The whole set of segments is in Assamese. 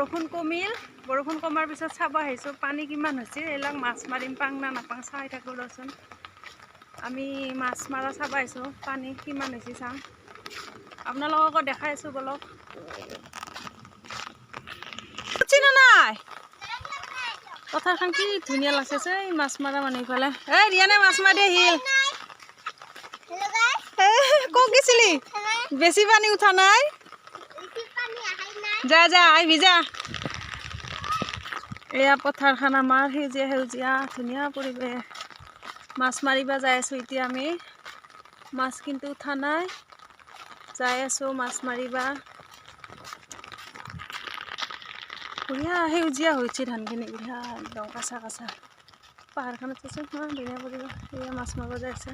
বৰষুণ কমিল বৰষুণ কমাৰ পিছত চাব আহিছোঁ পানী কিমান হৈছে এইবিলাক মাছ মাৰিম পাং না নাপাং চাই থাকোঁ ৰচোন আমি মাছ মাৰা চাব আহিছোঁ পানী কিমান হৈছে চাম আপোনালোককো দেখাই আছোঁ বলক চিনা নাই পথাৰখন কি ধুনীয়া লাগছে এই মাছ মাৰা মানুহ ইফালে এই ৰিয়ানে মাছ মাৰি আহিল ক'ত গৈছিলি বেছি পানী উঠা নাই যা যা আহিবি যা এয়া পথাৰখন আমাৰ সেউজীয়া সেউজীয়া ধুনীয়া পৰিৱেশ মাছ মাৰিব যাই আছোঁ এতিয়া আমি মাছ কিন্তু উঠা নাই যাই আছোঁ মাছ মাৰিব বঢ়িয়া সেউজীয়া হৈছে ধানখিনি বঢ়িয়া একদম কাঁচা কাঁচা পাহাৰখনত চাইছোঁ ইমান ধুনীয়া পৰিৱেশ এয়া মাছ মাৰিব যাই আছে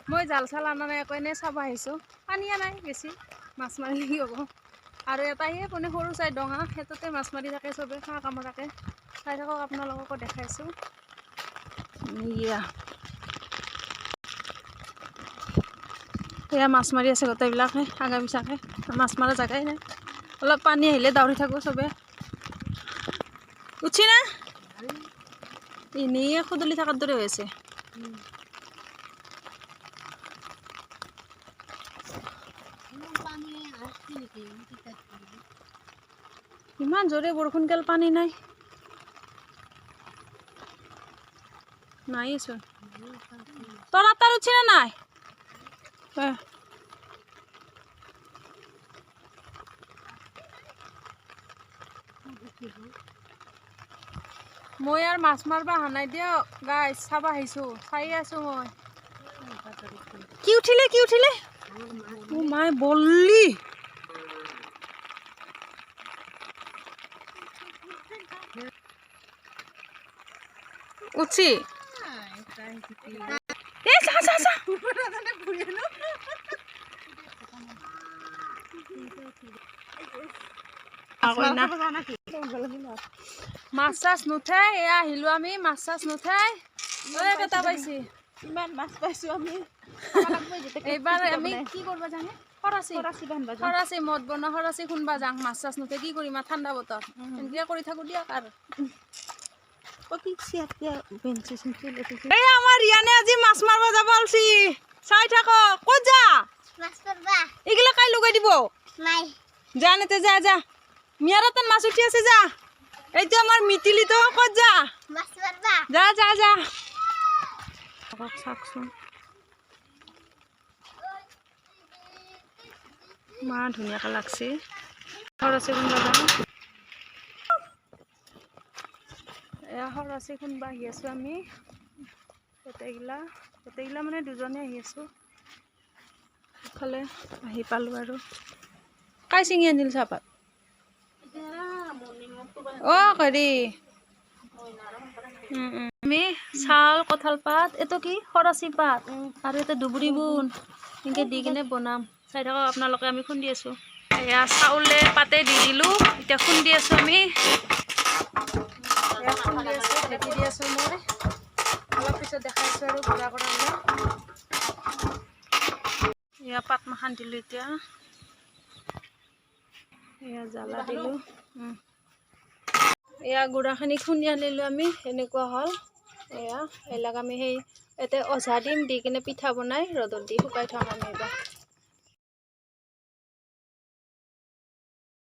মই জাল চাল অনা নাই আকৌ এনেই চাব আহিছোঁ পানীয়া নাই বেছি মাছ মাৰিলে কি হ'ব আৰু এটাই মানে সৰু চাই ডঙা সেইটোতে মাছ মাৰি থাকে চবে খা কামত থাকে চাই থাকক আপোনালোককো দেখাইছোঁ এয়া মাছ মাৰি আছে গোটেইবিলাকে আগা পিছাকে মাছ মাৰা জেগাই নাই অলপ পানী আহিলে দাউৰি থাকোঁ চবে উঠি না এনেই খুদলি থকাৰ দৰে হৈছে ইমান জোৰে বৰষুণ গাল পানী নাই নাইচোন তোৰ আটাৰ উঠি না নাই মই আৰু মাছ মাৰিব অহা নাই দিয়ক গাইজ চাব আহিছোঁ চাই আছোঁ মই কি উঠিলে অ মাই বললি উঠছি মাছ চাছ নুঠাই এয়া আহিলোঁ আমি মাছ চাছ নুঠাই কেইটা পাইছি ইমান মাছ পাইছোঁ আমি এইবাৰ আমি কি কৰিব জানে খৰাচি মদ বনোৱা খৰাচি খুন্দবা যাওঁ মাছ চাছ নুঠাই কি কৰিম ঠাণ্ডা বতৰ এনেকৈ কৰি থাকোঁ দিয়ক আৰু এই আমাৰ ৰিয়ানে আজি মাছ মাৰিব যাব ওলছি চাই থাক ক'ত যা এইগিলা কাই লগাই দিব যা নেতে যা যা মিয়াৰাতন মাছ উঠি আছে যা এইটো আমাৰ মিতিলিতো ক'ত যা যা যা যা চাওকচোন ইমান ধুনীয়াকৈ লাগছে খৰচি খুন্দবা যাওঁ এয়া খৰচি খুন্দবা আহি আছোঁ আমি গোটেইগিলা মানে দুজনে আহি আছোঁ ইফালে আহি পালোঁ আৰু কাই ছিঙি আনিল চাহপাত হেৰি আমি চাউল কঁঠাল পাত এইটো কি খৰচি পাত আৰু এটা দুবৰি বুন এনেকৈ দি কিনে বনাম চাই থাকক আপোনালোকে আমি খুন্দি আছোঁ এয়া চাউলে পাতে দি দিলোঁ এতিয়া খুন্দি আছোঁ আমি ঢেঁকি দি আছোঁ মই অলপ পিছত দেখাইছোঁ আৰু গুড়া কৰা এয়া পাত মাখান দিলোঁ এতিয়া এয়া জ্বালা দিলোঁ এয়া গুড়াখিনি খুন্দি আনিলোঁ আমি এনেকুৱা হ'ল এয়া এইবিলাক আমি সেই ইয়াতে অজা দিম দি কিনে পিঠা বনাই ৰ'দত দি শুকাই থওঁ আমি এইবাৰ